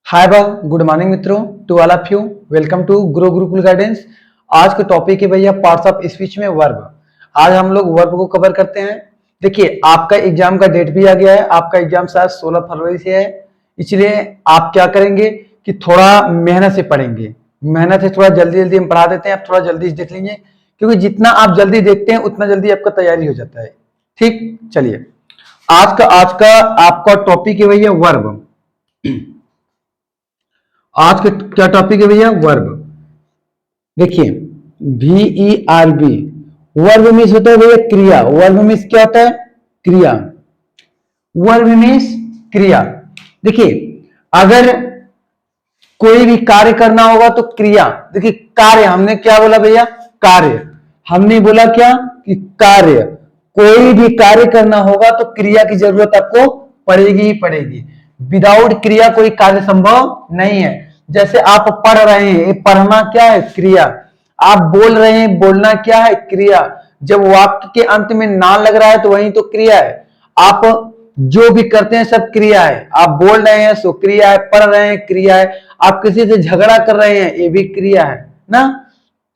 हाय बा good morning मित्रों to all of you. Welcome to grow Gurukul guidance. आज का टॉपिक है भैया पार्ट्स ऑफ स्पीच में वर्ब। आज हम लोग वर्ब को कवर करते हैं। देखिए आपका एग्जाम का डेट भी आ गया है। आपका एग्जाम शायद 16 फरवरी से है, इसलिए आप क्या करेंगे कि थोड़ा मेहनत से पढ़ेंगे। मेहनत से थोड़ा जल्दी जल्दी हम पढ़ा देते हैं, आप थोड़ा जल्दी देख लीजिए, क्योंकि जितना आप जल्दी देखते हैं उतना जल्दी आपका तैयारी हो जाता है। ठीक, चलिए आज का आपका टॉपिक है भैया वर्ब। आज का क्या टॉपिक है भैया? वर्ब। देखिए VERB वर्ब मीन्स होता है भैया क्रिया। वर्ब मीन्स क्या होता है? क्रिया। वर्ब मीन्स क्रिया। देखिए अगर कोई भी कार्य करना होगा तो क्रिया। देखिए कार्य हमने क्या बोला भैया? कार्य। हमने बोला क्या कि कार्य। कोई भी कार्य करना होगा तो क्रिया की जरूरत आपको पड़ेगी ही पड़ेगी। विदाउट क्रिया कोई कार्य संभव नहीं है। जैसे आप पढ़ रहे हैं, पढ़ना क्या है? क्रिया। आप बोल रहे हैं, बोलना क्या है? क्रिया। जब वाक्य के अंत में ना लग रहा है तो वही तो क्रिया है। आप जो भी करते हैं सब क्रिया है। आप बोल रहे हैं सो क्रिया है, पढ़ रहे हैं क्रिया है, आप किसी से झगड़ा कर रहे हैं ये भी क्रिया है ना।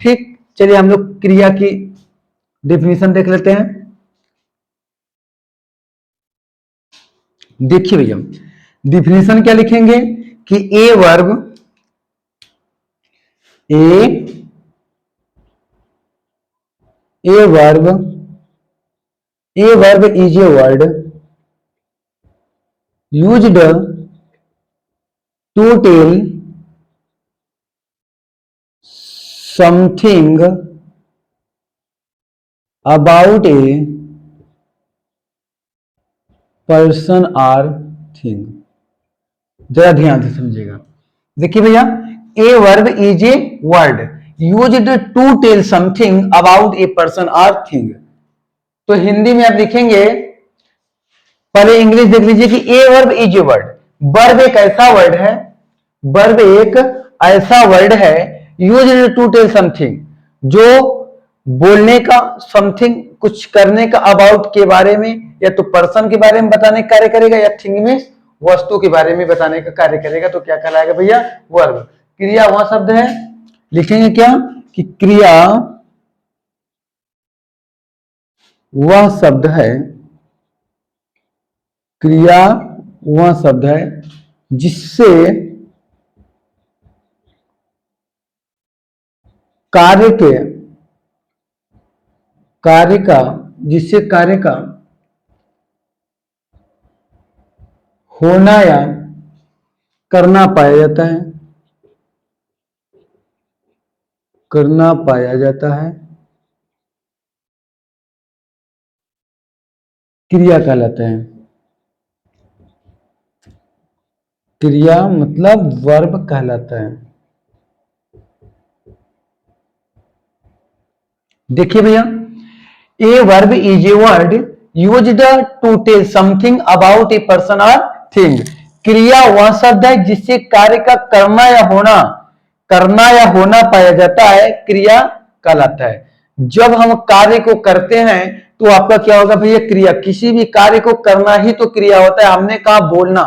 ठीक, चलिए हम लोग क्रिया की डेफिनेशन देख लेते हैं। देखिए भैया डिफिनेशन क्या लिखेंगे कि a verb a verb is a word used to tell something about a person or thing. जरा ध्यान से समझिएगा। देखिए भैया a verb is a word used to tell something about a person or thing. तो हिंदी में आप लिखेंगे, पहले इंग्लिश देख लीजिए कि a verb is a word. Verb एक ऐसा वर्ड है, वर्ब एक ऐसा वर्ड है यूज्ड टू टेल समथिंग, जो बोलने का, समथिंग कुछ करने का, अबाउट के बारे में, या तो पर्सन के बारे में बताने का कार्य करेगा, या थिंग में वस्तु के बारे में बताने का कार्य करेगा। तो क्या कहलाएगा भैया? वर्ब। क्रिया वह शब्द है, लिखेंगे क्या कि क्रिया वह शब्द है, क्रिया वह शब्द है जिससे कार्य के कार्य का जिससे कार्य का होना या करना पाया जाता है, करना पाया जाता है, क्रिया कहलाता है। क्रिया मतलब वर्ब कहलाता है। देखिए भैया a verb is a word used to tell something about a person और थिंग। क्रिया वह शब्द है जिससे कार्य का करना या होना पाया जाता है, क्रिया कहलाता है। जब हम कार्य को करते हैं तो आपका क्या होगा भैया? क्रिया। किसी भी कार्य को करना ही तो क्रिया होता है। हमने कहा बोलना,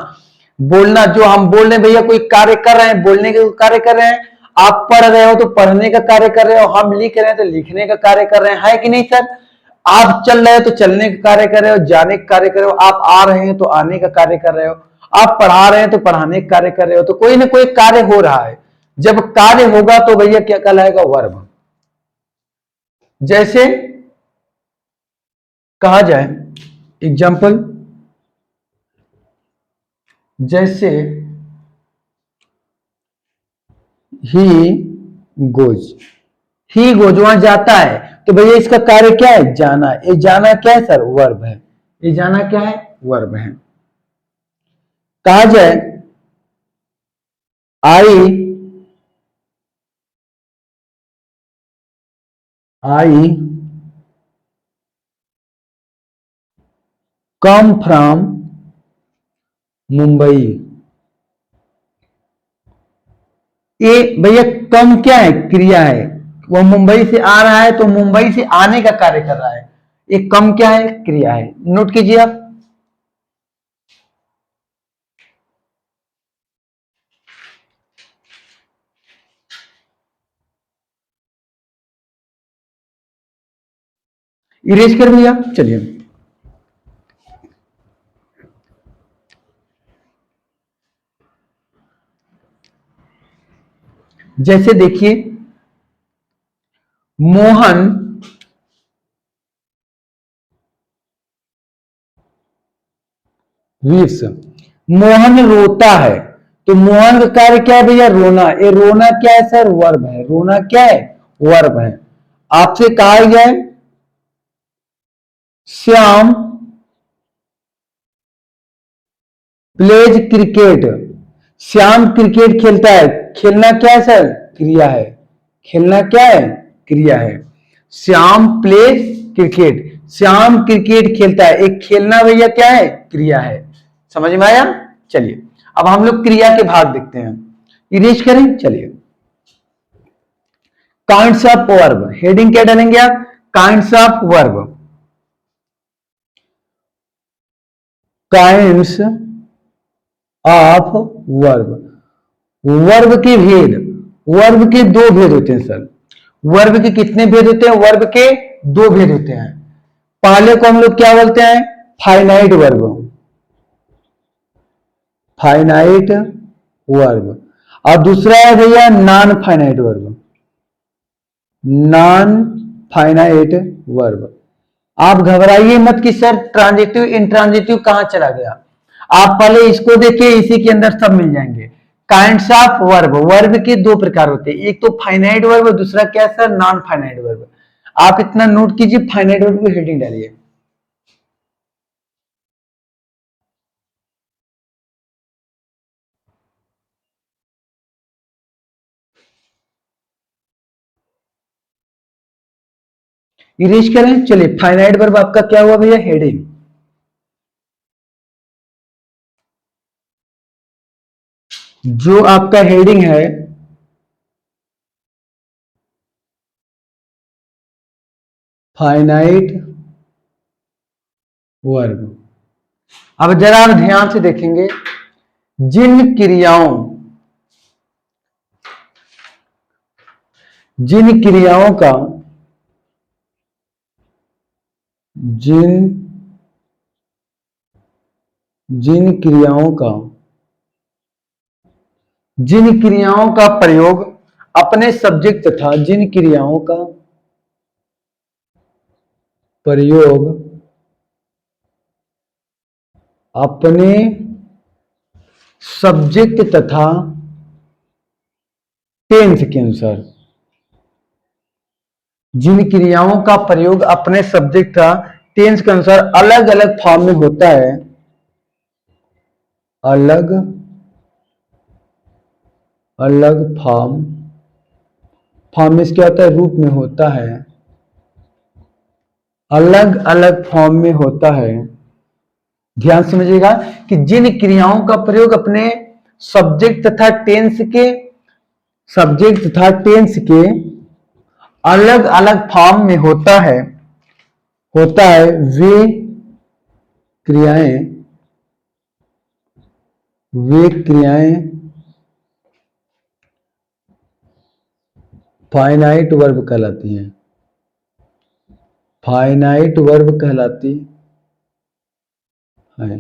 बोलना जो हम बोल रहे हैं भैया, कोई कार्य कर रहे हैं, बोलने के कार्य कर रहे हैं। आप पढ़ रहे हो तो पढ़ने का कार्य कर रहे हो, हम लिख रहे हैं तो लिखने का कार्य कर रहे हैं, है कि नहीं सर? आप चल रहे हो तो चलने का कार्य कर रहे हो, जाने का कार्य कर रहे हो, आप आ रहे हैं तो आने का कार्य कर रहे हो, आप पढ़ा रहे हैं तो पढ़ाने का कार्य कर रहे हो। तो कोई ना कोई कार्य हो रहा है। जब कार्य होगा तो भैया क्या कहलाएगा? वर्ब। जैसे कहा जाए एग्जाम्पल, जैसे ही गोज, ही गोज वहां जाता है, तो भैया इसका कार्य क्या है? जाना। ये जाना क्या है सर? वर्ब है। ये जाना क्या है? वर्ब है। कहा जाए आई आई कम फ्रॉम मुंबई। ये भैया कम क्या है? क्रिया है। वो मुंबई से आ रहा है तो मुंबई से आने का कार्य कर रहा है। ये कम क्या है? क्रिया है। नोट कीजिए आप। इरेज कर भैया। चलिए जैसे देखिए मोहन वीर्स, मोहन रोता है, तो मोहन का कार्य क्या है भैया? रोना। ये रोना क्या है सर? वर्ब है। रोना क्या है? वर्ब है। आपसे कहा गया है Shyam pledge cricket, Shyam cricket खेलता है। खेलना क्या है सर? क्रिया है। खेलना क्या है? क्रिया है। Shyam pledge cricket, Shyam cricket खेलता है। एक खेलना भैया क्या है? क्रिया है। समझ में आया? चलिए अब हम लोग क्रिया के भाग देखते हैं। इरेज करें। चलिए काइंड्स ऑफ वर्ब, हेडिंग क्या डालेंगे आप? Kinds of verb. Kinds of verb, verb के भेद। वर्ब के दो भेद होते हैं सर। वर्ब के कितने भेद होते हैं? वर्ब के दो भेद होते हैं। पहले को हम लोग क्या बोलते हैं? Finite verb, finite verb. और दूसरा है भैया non finite verb, non finite verb. आप घबराइए मत कि सर ट्रांजिटिव इंट्रांजिटिव कहां चला गया। आप पहले इसको देखिए, इसी के अंदर सब मिल जाएंगे। काइंड्स ऑफ वर्ब, वर्ब के दो प्रकार होते हैं, एक तो फाइनाइट वर्ब, दूसरा क्या है सर? Non finite verb. आप इतना नोट कीजिए, फाइनाइट वर्ब की हेडिंग डालिए। इरेज करें। चलिए फाइनाइट वर्ब आपका क्या हुआ भैया? हेडिंग। जो आपका हेडिंग है फाइनाइट वर्ब। अब जरा आप ध्यान से देखेंगे, जिन क्रियाओं जिन क्रियाओं का जिन जिन क्रियाओं का जिन क्रियाओं का प्रयोग अपने सब्जेक्ट तथा जिन क्रियाओं का प्रयोग अपने सब्जेक्ट तथा टेंस के अनुसार, जिन क्रियाओं का प्रयोग अपने सब्जेक्ट तथा टेंस के अनुसार अलग अलग फॉर्म में होता है, अलग अलग फॉर्म में क्या होता है? रूप में होता है, अलग अलग फॉर्म में होता है। ध्यान समझिएगा कि जिन क्रियाओं का प्रयोग अपने सब्जेक्ट तथा टेंस के अलग अलग फॉर्म में होता है क्रियाएं वे क्रियाएं फाइनाइट वर्ब कहलाती हैं, फाइनाइट वर्ब कहलाती है।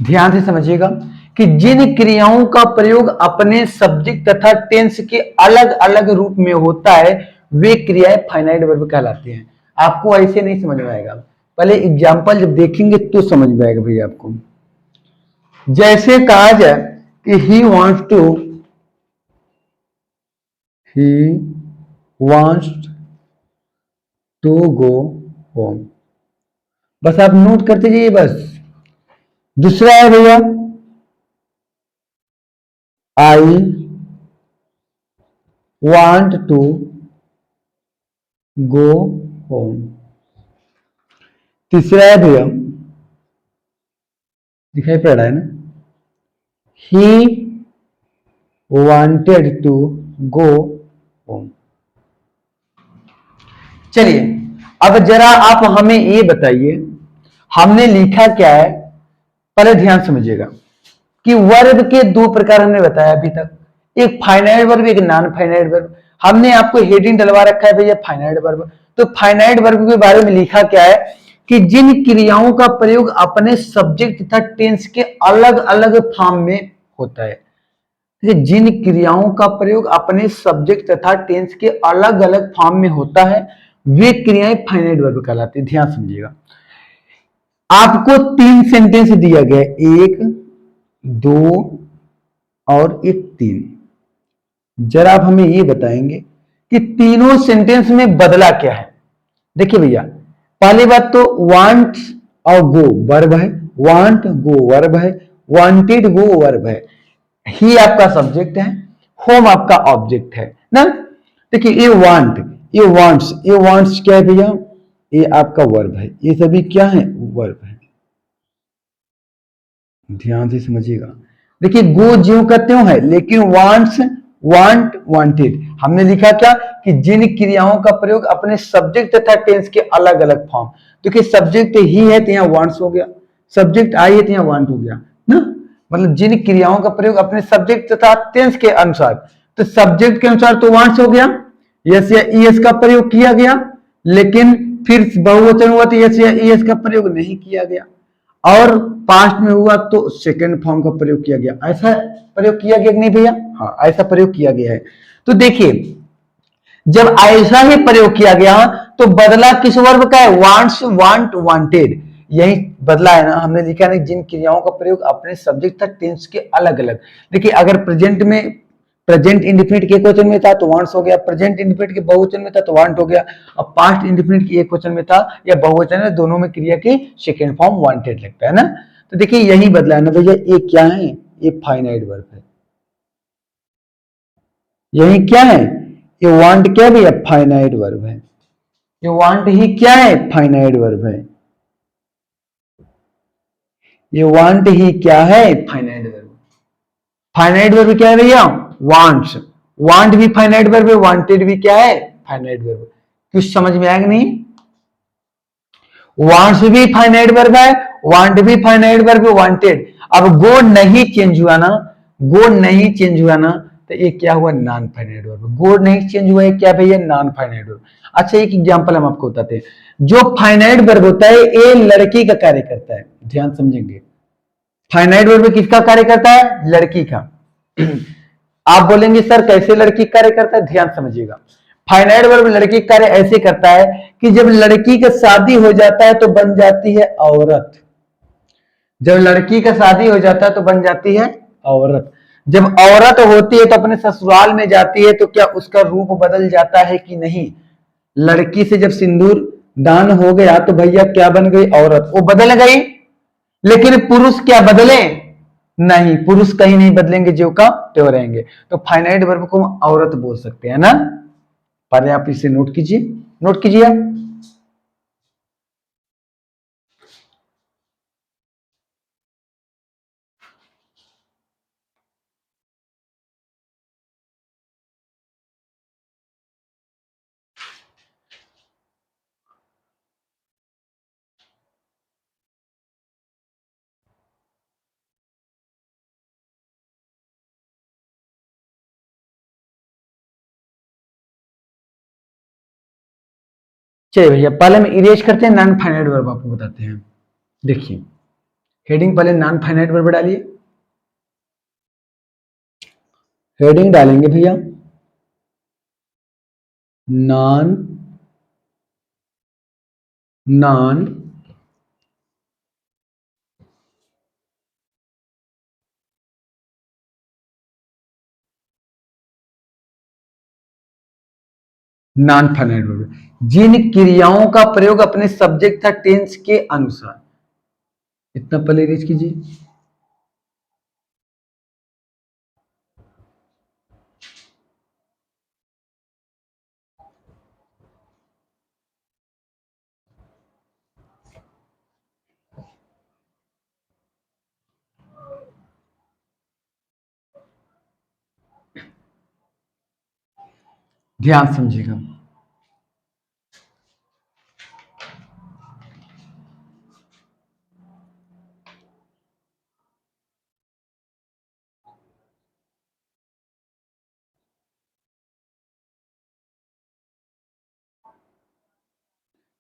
ध्यान से समझिएगा कि जिन क्रियाओं का प्रयोग अपने सब्जेक्ट तथा टेंस के अलग अलग रूप में होता है वे क्रियाएं फाइनाइट वर्ब कहलाती हैं। आपको ऐसे नहीं समझ में आएगा, पहले एग्जाम्पल जब देखेंगे तो समझ में आएगा भैया आपको। जैसे कहा जाए कि ही wants to go home, बस आप नोट करते जाइए बस। दूसरा है भैया I want to go home. तीसरा है भैया, दिखाई पड़ रहा है ना, he wanted to go home. चलिए अब जरा आप हमें ये बताइए, हमने लिखा क्या है? पहले ध्यान समझिएगा कि वर्ब के दो प्रकार हमने बताया अभी तक, एक फाइनाइट वर्ब, एक नॉन फाइनाइट वर्ब। हमने आपको हेडिंग डलवा रखा है भैया फाइनाइट वर्ब। तो फाइनाइट वर्ब के बारे में लिखा क्या है कि जिन क्रियाओं का प्रयोग अपने सब्जेक्ट तथा टेंस के अलग अलग फॉर्म में होता है। जिन क्रियाओं का प्रयोग अपने सब्जेक्ट तथा टेंस के अलग अलग फॉर्म में होता है वे क्रियाएं फाइनाइट वर्ब कहलाती है। ध्यान समझिएगा, आपको 3 सेंटेंस दिया गया, 1, 2 और एक 3। जरा आप हमें ये बताएंगे कि तीनों सेंटेंस में बदला क्या है। देखिए भैया, पहली बात तो वांट और गो वर्ब है, वांट गो वर्ब है, वांटेड गो वर्ब है, ही आपका सब्जेक्ट है, होम आपका ऑब्जेक्ट है ना। देखिए ये वांट्स क्या है भैया, ये आपका वर्ब है, ये सभी क्या है, वर्ब है। ध्यान से समझिएगा, देखिए गो ज्यों का त्यों है, लेकिन वांट्स वांट वांटेड हमने लिखा क्या कि जिन क्रियाओं का प्रयोग अपने सब्जेक्ट तथा टेंस के अलग अलग फॉर्म। देखिए सब्जेक्ट ही है तो यहाँ वांट्स हो गया, सब्जेक्ट आई है तो यहाँ वांट हो गया ना। मतलब जिन क्रियाओं का प्रयोग अपने सब्जेक्ट तथा टेंस के अनुसार, तो सब्जेक्ट के अनुसार तो वांट्स हो गया, यस या ईएस का प्रयोग किया गया, लेकिन फिर बहुवचन हुआ तो यस या ईएस का प्रयोग नहीं किया गया, और पास्ट में हुआ तो सेकंड फॉर्म का प्रयोग किया गया। ऐसा प्रयोग किया गया कि नहीं भैया, हाँ ऐसा प्रयोग किया गया है। तो देखिए जब ऐसा ही प्रयोग किया गया तो बदला किस वर्ब का है, वांट्स वांट वांटेड, यही बदला है ना। हमने लिखा है जिन क्रियाओं का प्रयोग अपने सब्जेक्ट तक टेंस के अलग अलग। देखिए अगर प्रेजेंट में प्रेजेंट इंडिफिनिट के एक वचन में था तो वांट्स हो गया, प्रेजेंट इंडिफिनिट के बहुवचन में था तो वांट हो गया, और पास्ट इंडिफिनिट के एक वचन में था या बहुवचन है, दोनों में क्रिया की सेकेंड फॉर्म वांटेड लगता है ना। तो देखिए यही बदला है ना भैया, ये क्या है, ये फाइनाइट वर्ब है। यही क्या है, ये वांट क्या भी है, फाइनाइट वर्ब है। ये वांट ही क्या है, फाइनाइट वर्ब है। ये वांट ही क्या है, फाइनाइट वर्ब। फाइनाइट वर्ब क्या है भैया, वांट्स, वांट भी फाइनाइट वर्ब है, वांटेड भी क्या है, फाइनाइट वर्ब। कुछ समझ में आएगा नहीं, वांट्स भी फाइनाइट वर्ब है, वांट भी फाइनाइट वर्ब है, वांटेड। अब गो नहीं चेंज हुआ ना, गो नहीं चेंज हुआ ना, तो ये क्या हुआ, नॉन फाइनाइट वर्ब। गो नहीं चेंज हुआ है क्या भैया, नॉन फाइनाइट वर्ब। अच्छा एक एग्जांपल हम आपको बताते हैं। जो फाइनाइट वर्ब होता है ये लड़की का कार्य करता है, ध्यान समझेंगे। फाइनाइट वर्ब किसका कार्य करता है, लड़की का। आप बोलेंगे सर कैसे लड़की कार्य करता है, ध्यान समझिएगा। फाइनाइट वर्ब लड़की कार्य ऐसे करता है कि जब लड़की का शादी हो जाता है तो बन जाती है औरत। जब लड़की का शादी हो जाता है तो बन जाती है औरत। जब औरत होती है तो अपने ससुराल में जाती है तो क्या उसका रूप बदल जाता है कि नहीं। लड़की से जब सिंदूर दान हो गया तो भैया क्या बन गई, औरत, वो बदल गई। लेकिन पुरुष क्या बदले, नहीं, पुरुष कहीं नहीं बदलेंगे, जो का त्यों रहेंगे। तो फाइनाइट वर्ब को हम औरत बोल सकते हैं ना। पहले आप इसे नोट कीजिए, नोट कीजिए। चलिए भैया पहले हम इरेज करते हैं, नॉन फाइनाइट वर्ब आपको बताते हैं। देखिए हेडिंग पहले नॉन फाइनाइट वर्ब डालिए, हेडिंग डालेंगे भैया non non non finite verb जिन क्रियाओं का प्रयोग अपने सब्जेक्ट था टेंस के अनुसार। इतना पहले इरेज कीजिए। ध्यान समझिएगा,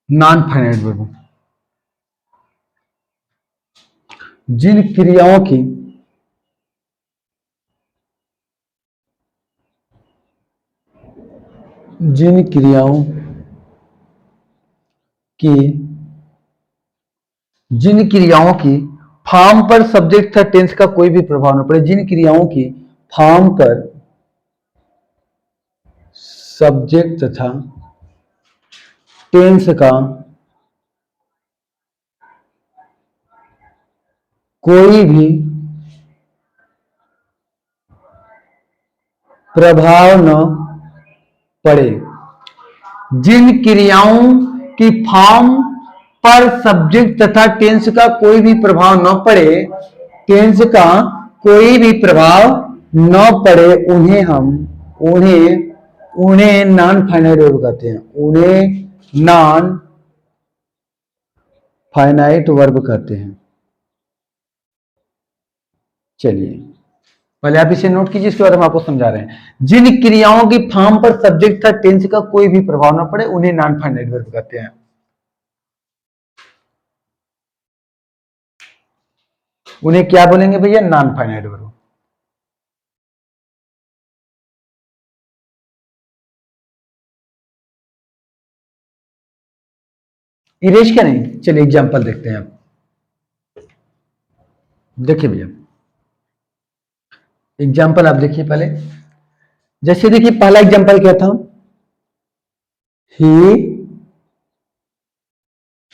नॉन फाइनाइट वर्ब, जिन क्रियाओं की जिन क्रियाओं की जिन क्रियाओं की फॉर्म पर सब्जेक्ट था टेंस का कोई भी प्रभाव न पड़े, जिन क्रियाओं की फॉर्म पर सब्जेक्ट तथा टेंस का कोई भी प्रभाव न पड़े, जिन क्रियाओं की फॉर्म पर सब्जेक्ट तथा टेंस का कोई भी प्रभाव न पड़े, टेंस का कोई भी प्रभाव न पड़े, उन्हें उन्हें नॉन फाइनाइट वर्ब कहते हैं, उन्हें नॉन फाइनाइट वर्ब कहते हैं। चलिए पहले आप इसे नोट कीजिए, इसके बाद हम आपको समझा रहे हैं। जिन क्रियाओं की फॉर्म पर सब्जेक्ट था टेंस का कोई भी प्रभाव न पड़े, उन्हें नॉन फाइनाइट वर्ब कहते हैं। उन्हें क्या बोलेंगे भैया? Non finite verb. इरेज क्या नहीं, चलिए एग्जांपल देखते हैं। देखिए भैया एग्जांपल आप देखिए पहले, जैसे देखिए पहला एग्जांपल क्या था? ही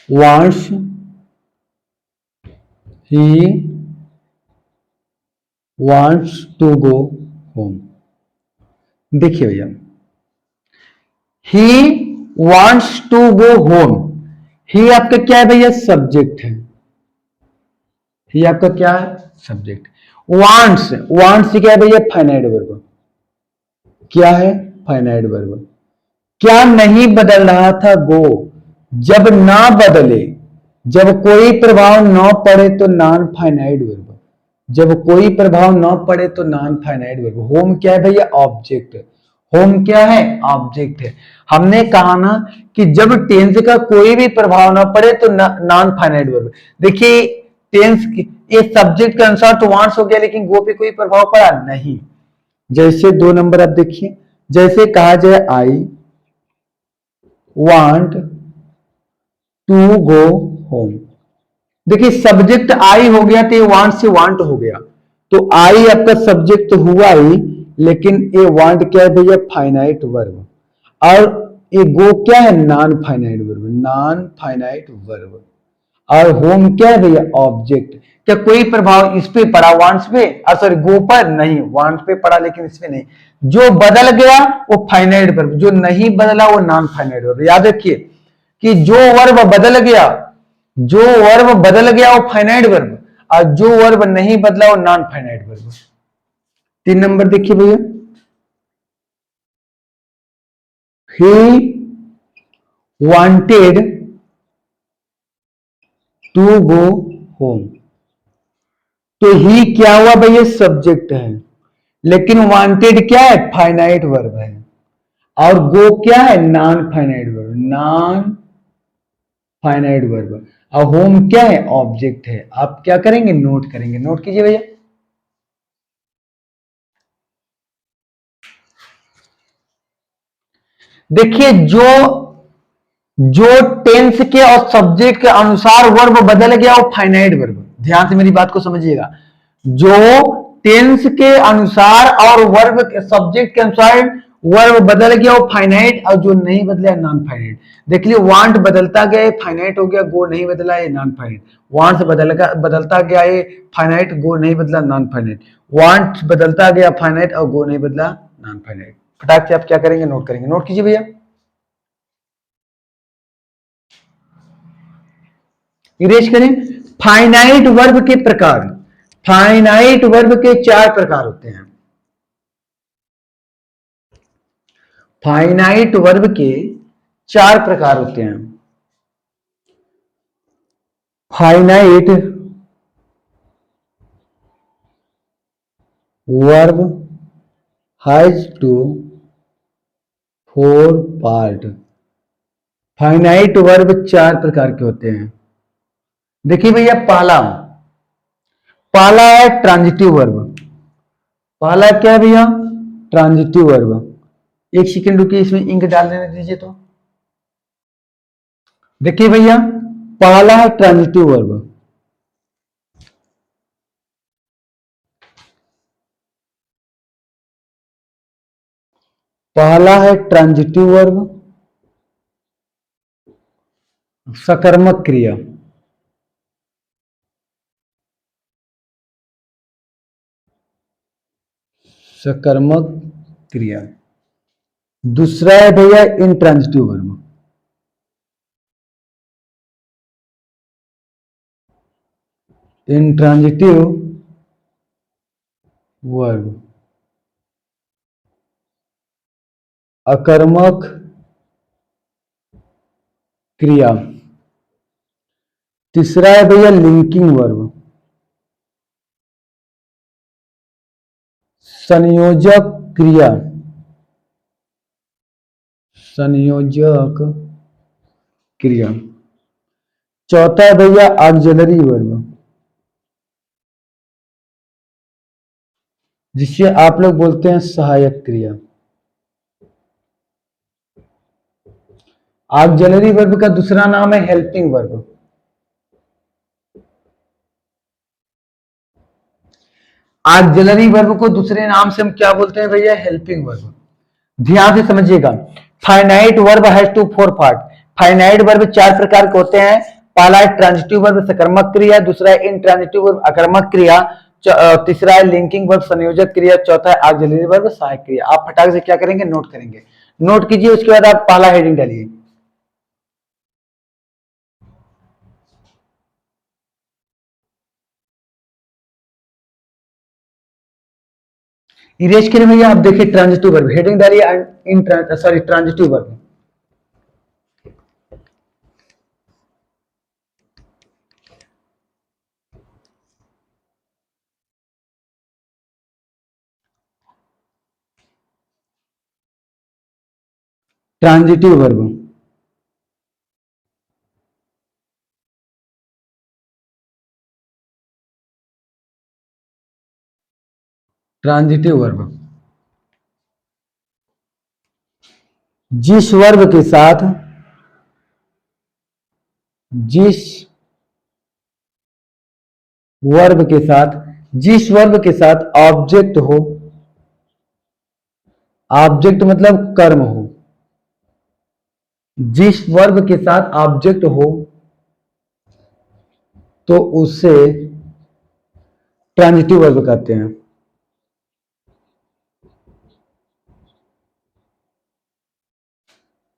wants he wants to go home। देखिए भैया ही wants to go home, ही आपका क्या है भैया? सब्जेक्ट है। ही आपका क्या है? सब्जेक्ट। वांट्स क्या है भैया? Finite verb. क्या है? Finite verb. क्या नहीं बदल रहा था? गो। जब ना बदले, जब कोई प्रभाव न पड़े तो नॉन फाइनाइट वर्ब। जब कोई प्रभाव न पड़े तो नॉन फाइनाइट वर्ब। होम क्या है भैया? ऑब्जेक्ट। होम क्या है? ऑब्जेक्ट है। हमने कहा ना कि जब टेंस का कोई भी प्रभाव न पड़े तो नॉन फाइनाइट वर्ब। देखिए टेंस ये सब्जेक्ट के अनुसार तो वांट्स हो गया, लेकिन गो पे कोई प्रभाव पड़ा नहीं। जैसे 2 नंबर आप देखिए, जैसे कहा जाए I want to go home. देखिए सब्जेक्ट आई हो गया तो ये वांट से वांट हो गया, तो आई आपका सब्जेक्ट हुआ ही, लेकिन ये वांट क्या है भैया? Finite verb. और ये गो क्या है? Non finite verb. Non finite verb. और होम क्या है भैया? ऑब्जेक्ट। क्या कोई प्रभाव इस पे पड़ा? वांट्स पे, सॉरी गो पर नहीं, वांट्स पे पड़ा लेकिन इस पे नहीं। जो बदल गया वो फाइनाइट वर्ब, जो नहीं बदला वो नॉन फाइनाइट वर्ब। याद रखिए कि जो वर्ब बदल गया, जो वर्ब बदल गया वो फाइनाइट वर्ब, और जो वर्ब नहीं बदला वो नॉन फाइनाइट वर्ब। 3 नंबर देखिए भैया, he wanted to go home. तो ही क्या हुआ भैया? सब्जेक्ट है, लेकिन वांटेड क्या है? फाइनाइट वर्ब है। और गो क्या है? Non finite verb. Non finite verb. और होम क्या है? ऑब्जेक्ट है। आप क्या करेंगे? नोट करेंगे। नोट कीजिए भैया। देखिए जो जो टेंस के और सब्जेक्ट के अनुसार वर्ब बदल गया वो फाइनाइट वर्ब। ध्यान से मेरी बात को समझिएगा। जो टेंस के अनुसार और वर्ब के सब्जेक्ट के अनुसार वर्ब बदल गया वो फाइनाइट, और जो नहीं बदला नॉन फाइनाइट। देख लियो वांट बदलता गया ये फाइनाइट हो गया, गो नहीं बदला ये नॉन फाइनाइट। वांट बदलता गया ये फाइनाइट, गो नहीं बदला नॉन फाइनाइट। वांट बदलता गया फाइनाइट और गो नहीं बदला नॉन फाइनाइट। फटाक से आप क्या करेंगे? नोट करेंगे। नोट कीजिए भैया। इरेज करें। फाइनाइट वर्ब के प्रकार, फाइनाइट वर्ब के 4 प्रकार होते हैं। फाइनाइट वर्ब के 4 प्रकार होते हैं। Finite verb has to 4 part. Finite verb चार प्रकार के होते हैं। देखिए भैया, पहला पहला है ट्रांजिटिव वर्ब। पहला क्या है भैया? Transitive verb. एक सेकंड रुकिए, इसमें इंक डाल देने दीजिए। तो देखिए भैया, पहला है ट्रांजिटिव वर्ब। पहला है ट्रांजिटिव वर्ब, सकर्मक क्रिया। सकर्मक क्रिया। दूसरा है भैया इंट्रांजिटिव वर्ब। इंट्रांजिटिव वर्ब, अकर्मक क्रिया। तीसरा है भैया लिंकिंग वर्ब, संयोजक क्रिया। संयोजक क्रिया। चौथा है भैया ऑक्सिलरी वर्ब, जिसे आप लोग बोलते हैं सहायक क्रिया। ऑक्सिलरी वर्ब का दूसरा नाम है हेल्पिंग वर्ब। ऑक्सिलरी वर्ब को दूसरे नाम से हम क्या बोलते हैं भैया? Helping verb. ध्यान से समझिएगा। Finite verb has to four part. Finite verb चार प्रकार के होते हैं। पहला है ट्रांजिटिव वर्ब, सकर्मक क्रिया। दूसरा है इंट्रांजिटिव वर्ब, अकर्मक क्रिया। तीसरा है लिंकिंग वर्ब, संयोजक क्रिया। चौथा है ऑक्सिलरी वर्ब, सहायक क्रिया। आप फटाक से क्या करेंगे? नोट करेंगे। नोट कीजिए, उसके बाद आप पहला हेडिंग डालिए। इरेज करें भैया। आप देखिए ट्रांजिटिव वर्ब, हेडिंग डालिए इन sorry transitive verb. Transitive verb. Transitive verb जिस वर्ब के साथ जिस वर्ब के साथ जिस वर्ब के साथ ऑब्जेक्ट हो, ऑब्जेक्ट मतलब कर्म हो, जिस वर्ब के साथ ऑब्जेक्ट हो तो उसे ट्रांजिटिव वर्ब कहते हैं।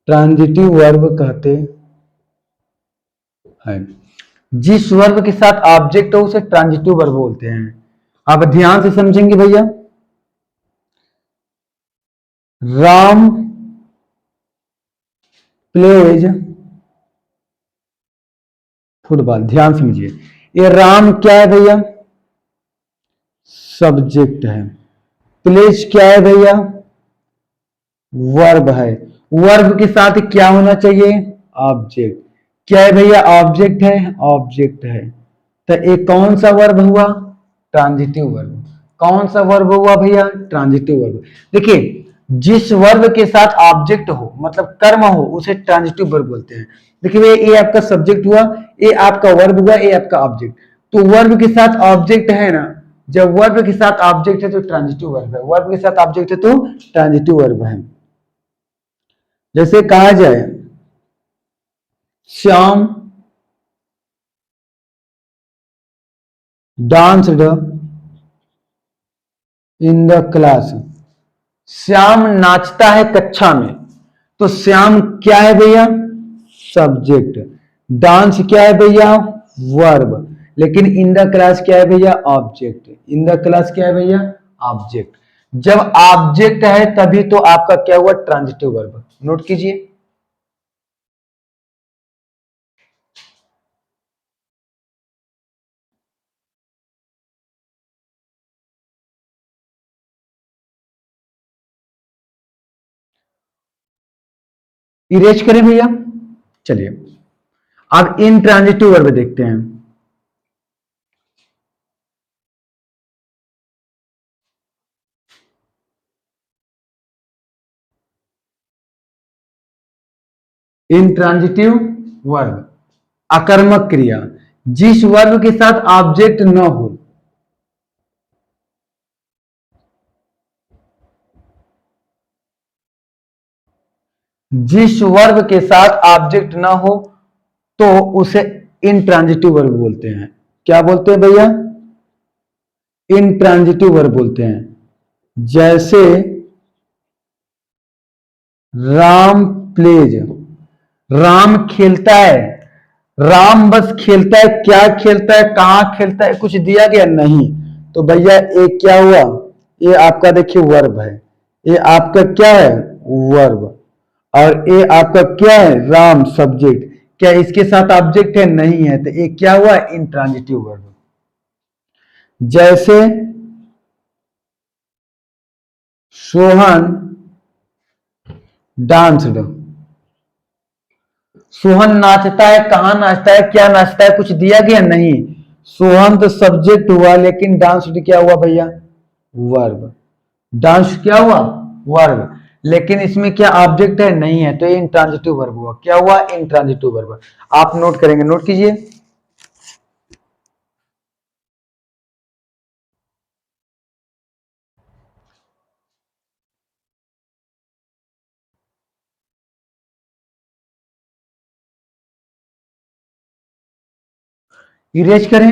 ट्रांजिटिव वर्ब कहते हैं। जिस वर्ब के साथ ऑब्जेक्ट हो उसे ट्रांजिटिव वर्ब बोलते हैं। आप ध्यान से समझेंगे भैया। Ram plays football. ध्यान समझिए, ये राम क्या है भैया? सब्जेक्ट है। प्लेज क्या है भैया? वर्ब है। वर्ब के साथ क्या होना चाहिए? ऑब्जेक्ट। क्या है भैया? ऑब्जेक्ट है। ऑब्जेक्ट है तो एक कौन सा वर्ब हुआ? Transitive verb. कौन सा वर्ब हुआ भैया? Transitive verb. देखिए, जिस वर्ब के साथ ऑब्जेक्ट हो मतलब कर्म हो उसे ट्रांजिटिव वर्ब बोलते हैं। देखिए भैया, ये आपका सब्जेक्ट हुआ, ये आपका वर्ब हुआ, ये आपका ऑब्जेक्ट। तो वर्ब के साथ ऑब्जेक्ट है ना, जब वर्ब के साथ ऑब्जेक्ट है तो ट्रांजिटिव वर्ब है। वर्ब के साथ ऑब्जेक्ट है तो ट्रांजिटिव वर्ब है। जैसे कहा जाए Shyam danced in the class. Shyam नाचता है कक्षा में। तो श्याम क्या है भैया? सब्जेक्ट। डांस क्या है भैया? वर्ब। लेकिन इन द क्लास क्या है भैया? ऑब्जेक्ट। इन द क्लास क्या है भैया? ऑब्जेक्ट। जब ऑब्जेक्ट है तभी तो आपका क्या हुआ? Transitive verb. नोट कीजिए। इरेज करें भैया। चलिए अब इंट्रांजिटिव वर्ब देखते हैं। इंट्रांजिटिव वर्ब आकर्मक क्रिया, जिस वर्ब के साथ ऑब्जेक्ट न हो। जिस वर्ब के साथ ऑब्जेक्ट ना हो तो उसे इंट्रांजिटिव वर्ब बोलते हैं। क्या बोलते हैं भैया? इंट्रांजिटिव वर्ब बोलते हैं। जैसे राम प्लेज, राम खेलता है, राम बस खेलता है। क्या खेलता है, कहां खेलता है, कुछ दिया गया नहीं। तो भैया ये क्या हुआ? ये आपका देखिए वर्ब है। ये आपका क्या है? वर्ब। और ये आपका क्या है? राम सब्जेक्ट। क्या इसके साथ ऑब्जेक्ट है? नहीं है। तो ये क्या हुआ? Intransitive verb. जैसे सोहन डांस्ड, सोहन नाचता है। कहां नाचता है, क्या नाचता है, कुछ दिया गया नहीं। सोहन तो सब्जेक्ट हुआ, लेकिन डांस क्या हुआ भैया? वर्ब। डांस क्या हुआ? वर्ब। लेकिन इसमें क्या ऑब्जेक्ट है? नहीं है। तो ये इंट्रांजिटिव वर्ब हुआ। क्या हुआ? Intransitive verb. आप नोट करेंगे, नोट कीजिए। इरेज करें।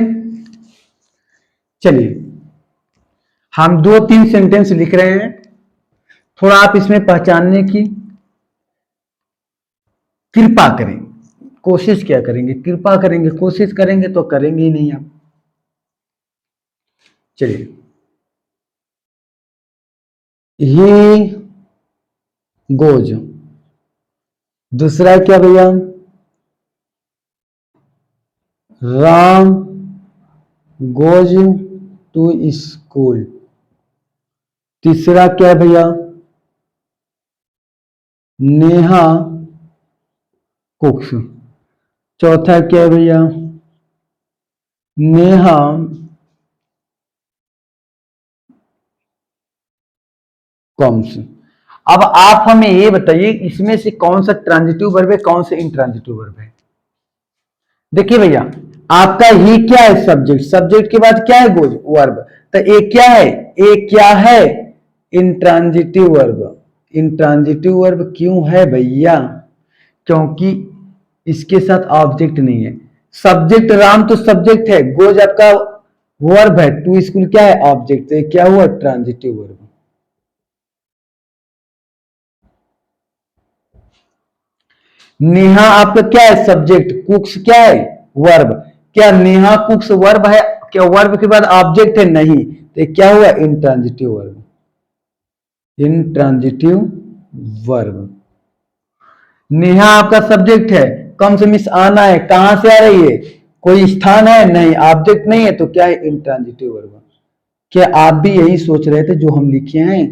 चलिए हम दो तीन सेंटेंस लिख रहे हैं, थोड़ा आप इसमें पहचानने की कृपा करें। कोशिश क्या करेंगे? कृपा करेंगे, कोशिश करेंगे तो करेंगे ही नहीं आप। चलिए, ही गोज। दूसरा क्या भैया? Ram goes to school. तीसरा क्या है भैया? नेहा कुक्स। चौथा क्या है भैया? नेहा कॉम्स। अब आप हमें ये बताइए, इसमें से कौन सा ट्रांजिटिव वर्ब है, कौन सा इंट्रांजिटिव वर्ब है? देखिए भैया, आपका ही क्या है? सब्जेक्ट। सब्जेक्ट के बाद क्या है? Goes, verb. तो ये क्या है? ये क्या है? Intransitive verb. इंट्रांजिटिव वर्ब क्यों है भैया? क्योंकि इसके साथ ऑब्जेक्ट नहीं है। सब्जेक्ट राम तो सब्जेक्ट है, गोज आपका वर्ब है, टू स्कूल क्या है? ऑब्जेक्ट। तो ये क्या हुआ? Transitive verb. नेहा आपका क्या है? सब्जेक्ट। कुक्स क्या है? वर्ब। क्या नेहा कुक्स वर्ब है? क्या वर्ब के बाद ऑब्जेक्ट है? नहीं। तो क्या हुआ? Intransitive verb. Intransitive verb. Neha आपका सब्जेक्ट है, कम से मिस आना है, कहां से आ रही है? कोई स्थान है? नहीं। ऑब्जेक्ट नहीं है, तो क्या है? Intransitive verb. क्या आप भी यही सोच रहे थे जो हम लिखे हैं?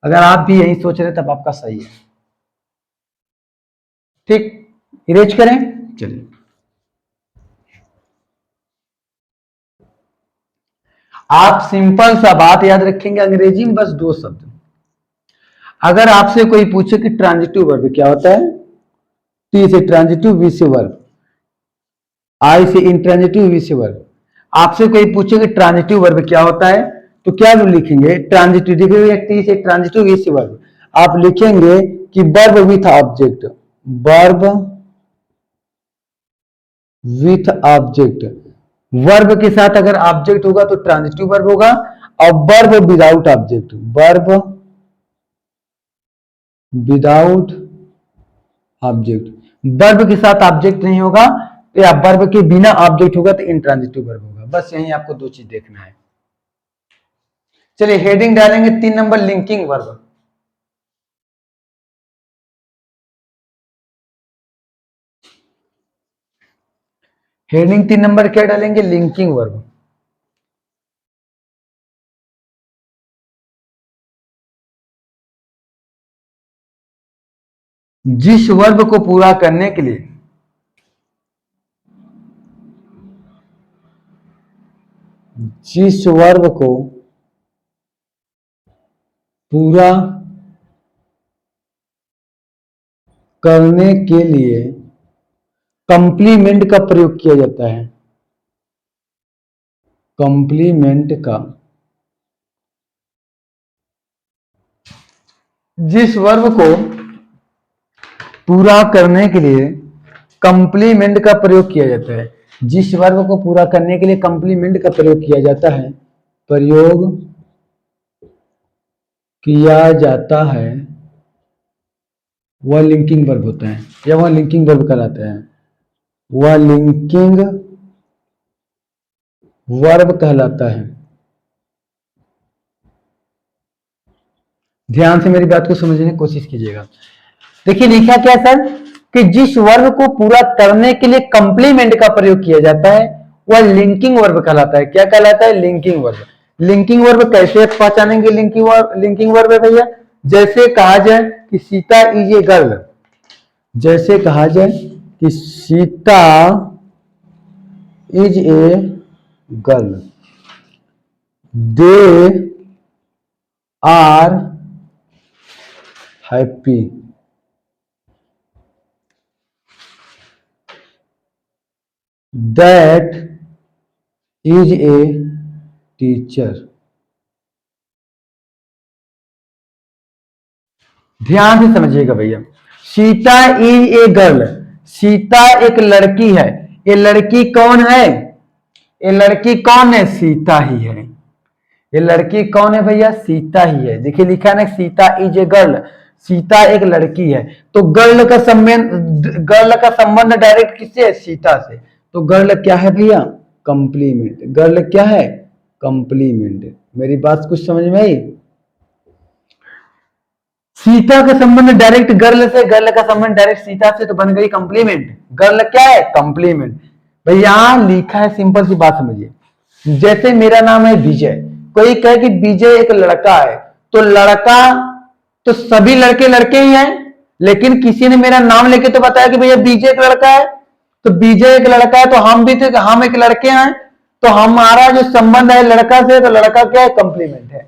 अगर आप भी यही सोच रहे तब आपका सही है। ठीक, इरेज करें। चलिए, आप सिंपल सा बात याद रखेंगे, अंग्रेजी में बस दो शब्द। अगर आपसे कोई पूछे कि ट्रांजिटिव वर्ब क्या होता है, टी से ट्रांजिटिव, वी से वर्ब, आई से इंट्रांजिटिव, वी से वर्ब। आपसे कोई पूछे कि ट्रांजिटिव वर्ब क्या होता है, तो क्या लिखेंगे? ट्रांजिटिव। देखिए टी से ट्रांजिटिव, वी से वर्ब। आप लिखेंगे कि verb with object. Verb with object. Verb के साथ अगर ऑब्जेक्ट होगा तो ट्रांजिटिव वर्ब होगा, और verb without object, verb without object, verb के साथ ऑब्जेक्ट नहीं होगा या वर्ब के बिना ऑब्जेक्ट होगा तो इंट्रांजिटिव वर्ब होगा। बस यही आपको दो चीज देखना है। चलिए हेडिंग डालेंगे 3 number, linking verb. Heading 3 number क्या डालेंगे? Linking verb. जिस वर्ब को पूरा करने के लिए जिस वर्ब को पूरा करने के लिए कंप्लीमेंट का प्रयोग किया जाता है, कंप्लीमेंट का, जिस वर्ब को पूरा करने के लिए कंप्लीमेंट का प्रयोग किया जाता है, जिस वर्ब को पूरा करने के लिए कंप्लीमेंट का प्रयोग किया जाता है, प्रयोग किया जाता है, वह लिंकिंग वर्ब होता है या वह लिंकिंग वर्ब कहलाता है, वह लिंकिंग वर्ब कहलाता है। ध्यान से मेरी बात को समझने की कोशिश कीजिएगा। देखिए लिखा क्या सर कि जिस वर्ब को पूरा करने के लिए कंप्लीमेंट का प्रयोग किया जाता है वह लिंकिंग वर्ब कहलाता है। क्या कहलाता है? Linking verb. लिंकिंग वर्ब कैसे पहचानेंगे? लिंकिंग वर्ब है भैया, जैसे कहा जाए कि सीता इज ए गर्ल, जैसे कहा जाए कि Sita is a girl, they are happy, that is a teacher. ध्यान से समझिएगा भैया, Sita is a girl, Sita एक लड़की है। ये लड़की कौन है? ये लड़की कौन है? सीता ही है। ये लड़की कौन है भैया? सीता ही है। देखिए लिखा है ना, Sita is a girl, Sita एक लड़की है। तो गर्ल का संबंध डायरेक्ट किससे है? सीता से। तो गर्ल क्या है भैया? कंप्लीमेंट। गर्ल क्या है? कंप्लीमेंट। मेरी बात कुछ समझ में आई? सीता का संबंध डायरेक्ट गर्ल से, गर्ल का संबंध डायरेक्ट सीता से, तो बन गई कंप्लीमेंट। गर्ल क्या है? कंप्लीमेंट। भाई यहां लिखा है, सिंपल सी बात समझिए। जैसे मेरा नाम है विजय, कोई कहे कि विजय एक लड़का है, तो लड़का तो सभी लड़के लड़के ही हैं, लेकिन किसी ने मेरा नाम लेके तो बताया कि भैया विजय एक लड़का है, तो विजय एक लड़का है, तो हम भी थे, हम एक लड़के हैं, तो हमारा जो संबंध है लड़का से, तो लड़का क्या है? कंप्लीमेंट है।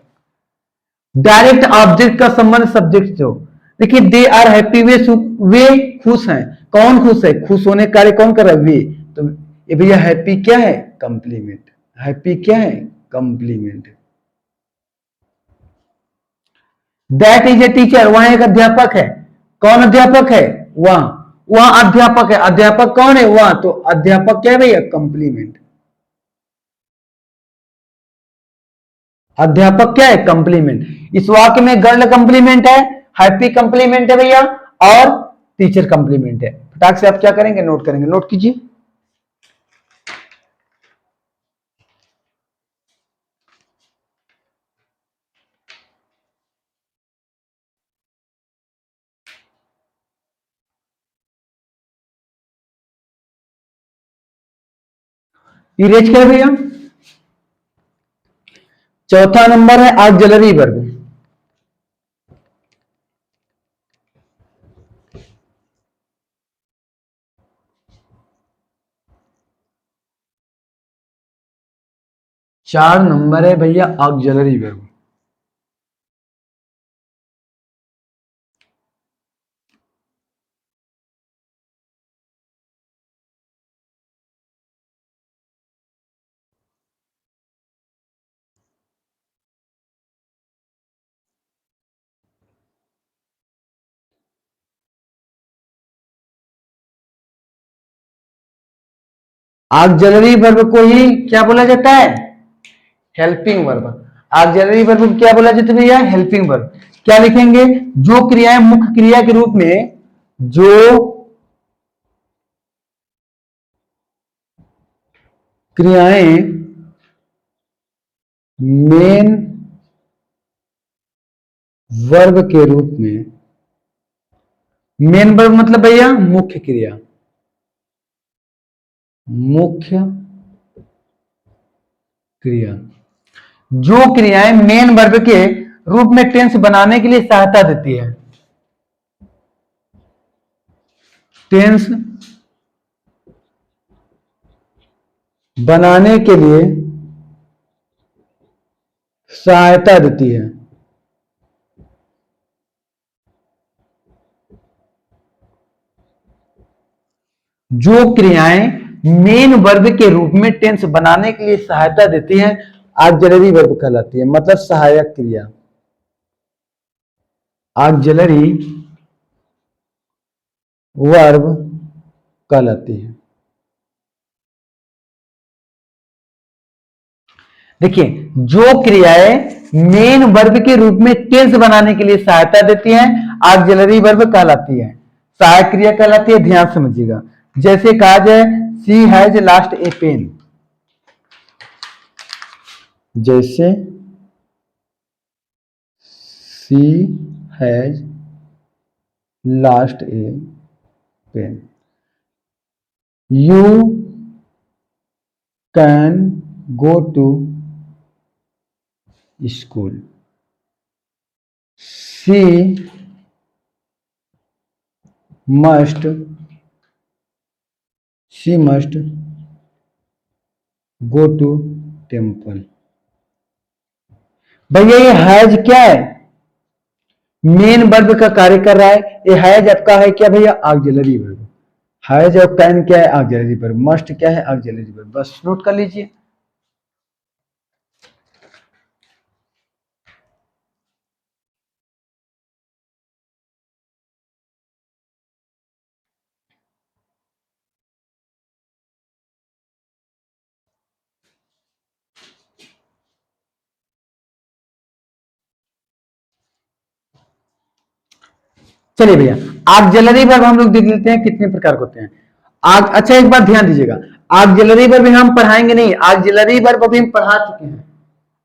डायरेक्ट ऑब्जेक्ट का संबंध सब्जेक्ट से हो। देखिए दे आर हैप्पी, वे खुश हैं। कौन खुश है? खुश होने का कार्य कौन कर रहा है? वे। तो ये भैया हैप्पी क्या है? कंप्लीमेंट। हैप्पी क्या है? Complement. That is a teacher, वहां एक अध्यापक है। कौन अध्यापक है? वहां। वहां अध्यापक है। अध्यापक कौन है? वहां। तो अध्यापक क्या है भैया? कंप्लीमेंट। अध्यापक क्या है? कंप्लीमेंट। इस वाक्य में गर्ल कंप्लीमेंट है, हैप्पी कंप्लीमेंट है भैया, और टीचर कंप्लीमेंट है। फटाक से आप क्या करेंगे? नोट करेंगे। नोट कीजिए। इरेज कर भैया। चौथा नंबर है ऑक्सिलरी वर्ब। चार नंबर है भैया ऑक्सिलरी वर्ब। ऑक्सिलरी वर्ब को ही क्या बोला जाता है? Helping verb. ऑक्सिलरी वर्ब को क्या बोला जाता है भैया? Helping verb. क्या लिखेंगे? जो क्रियाएं मुख्य क्रिया के रूप में, जो क्रियाएं मेन वर्ब के रूप में, मेन वर्ब मतलब भैया मुख्य क्रिया, मुख्य क्रिया, जो क्रियाएं मेन वर्ब के रूप में टेंस बनाने के लिए सहायता देती है, टेंस बनाने के लिए सहायता देती है। जो क्रियाएं मेन वर्ब के रूप में टेंस बनाने के लिए सहायता देती हैं ऑक्सिलरी वर्ब कहलाती है। मतलब सहायक क्रिया ऑक्सिलरी वर्ब कहलाती है। देखिए, जो क्रियाएं मेन वर्ब के रूप में टेंस बनाने के लिए सहायता देती हैं ऑक्सिलरी वर्ब कहलाती है, सहायक क्रिया कहलाती है। ध्यान समझिएगा, जैसे कहा जाए she has lost a pen, जैसे she has lost a pen, you can go to school, she must go to temple. भैया ये हैज क्या है? मेन वर्ब का कार्य कर रहा है। ये हैज आपका है क्या भैया? Auxiliary verb. हैज और कैन क्या है? Auxiliary verb. मस्ट क्या है? Auxiliary verb. बस नोट कर लीजिए। चलिए भैया, ऑक्सिलरी वर्ब हम लोग देख लेते हैं कितने प्रकार के होते हैं। अच्छा एक बात ध्यान दीजिएगा, ऑक्सिलरी वर्ब हम पढ़ाएंगे नहीं, ऑक्सिलरी वर्ब अभी हम पढ़ा चुके हैं।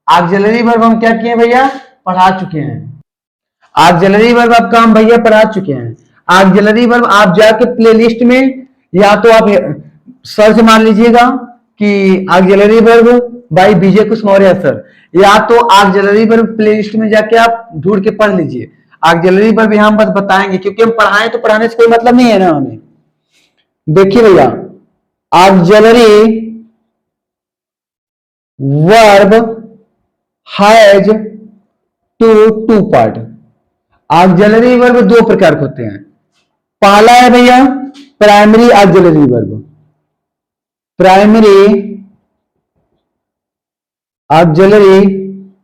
ऑक्सिलरी वर्ब हम क्या किए भैया? पढ़ा चुके हैं। ऑक्सिलरी वर्ब आपका हम भैया पढ़ा चुके हैं। ऑक्सिलरी वर्ब आप जाके प्लेलिस्ट में या तो आप सर्च मान लीजिएगा कि ऑक्सिलरी वर्ब बाय विजय कुश मौर्य सर, या तो ऑक्सिलरी वर्ब प्लेलिस्ट में जाके आप ढूंढ के पढ़ लीजिए। ऑक्सिलरी वर्ब यहाँ हम बस बताएंगे, क्योंकि हम पढ़ाएं तो पढ़ाने से कोई मतलब नहीं है ना हमें। देखिए भैया, auxiliary verb has to part. Auxiliary verb दो प्रकार के होते हैं। पहला है भैया primary auxiliary verb. Primary auxiliary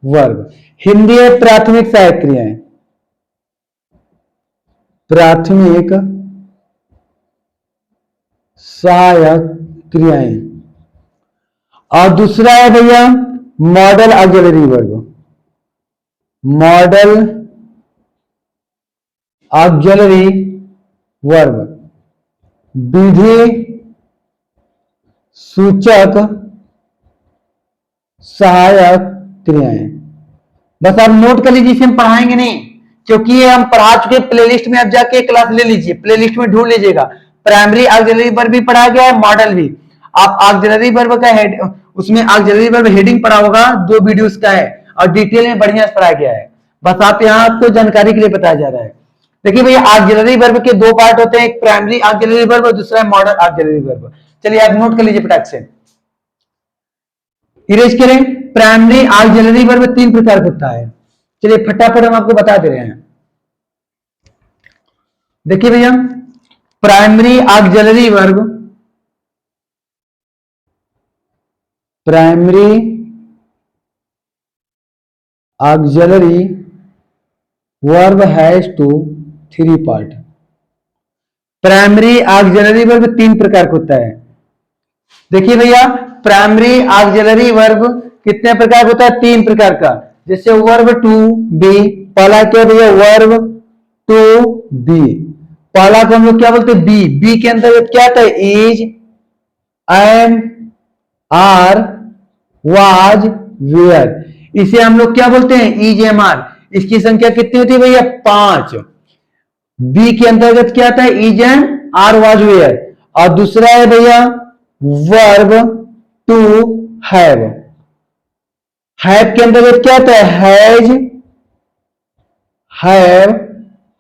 verb Hindi है प्राथमिक सहायक क्रियाएं। प्राथमिक सहायक क्रियाएं। और दूसरा है भैया modal auxiliary verb. Modal auxiliary verb विधि सूचक सहायक क्रियाएं। बस आप नोट कर लीजिए, इसे हम पढ़ाएंगे नहीं, क्योंकि ये हम पढ़ा चुके। प्लेलिस्ट में आप जाके क्लास ले लीजिए, प्लेलिस्ट में ढूंढ लीजिएगा। प्राइमरी ऑक्सिलरी वर्ब भी पढ़ा गया है, मॉडल भी। आप ऑक्सिलरी वर्ब का हेड, उसमें ऑक्सिलरी वर्ब हेडिंग पढ़ा होगा, 2 वीडियोस का है और डिटेल में बढ़िया से पढ़ाया गया है। बस आप यहाँ आपको जानकारी के लिए बताया जा रहा है। देखिए भैया, ऑक्सिलरी वर्ब के 2 पार्ट होते हैं, एक प्राइमरी ऑक्सिलरी वर्ब और दूसरा मॉडल ऑक्सिलरी वर्ब। चलिए आप नोट कर लीजिए फटाक से, इरेज करें। प्राइमरी ऑक्सिलरी वर्ब 3 प्रकार का होता है। चलिए फटाफट हम आपको बता दे रहे हैं। देखिए भैया, primary auxiliary verb, primary auxiliary verb has to 3 part. Primary auxiliary verb 3 प्रकार का होता है। देखिए भैया, प्राइमरी ऑक्सिलरी वर्ब कितने प्रकार का होता है? 3 प्रकार का। जैसे वर्ब टू बी, पहला क्या भैया? Verb to be. पहला को हम लोग क्या बोलते हैं? बी। बी के अंदर क्या आता है? Is, am, are, was, were. इसे हम लोग क्या बोलते हैं? Is, am, are. इसकी संख्या कितनी होती है भैया? 5। बी के अंतर्गत क्या आता है? Is, am, are, was, were. और दूसरा है भैया वर्ब टू हैव। हैव के अंतर्गत क्या आता है? Has, have,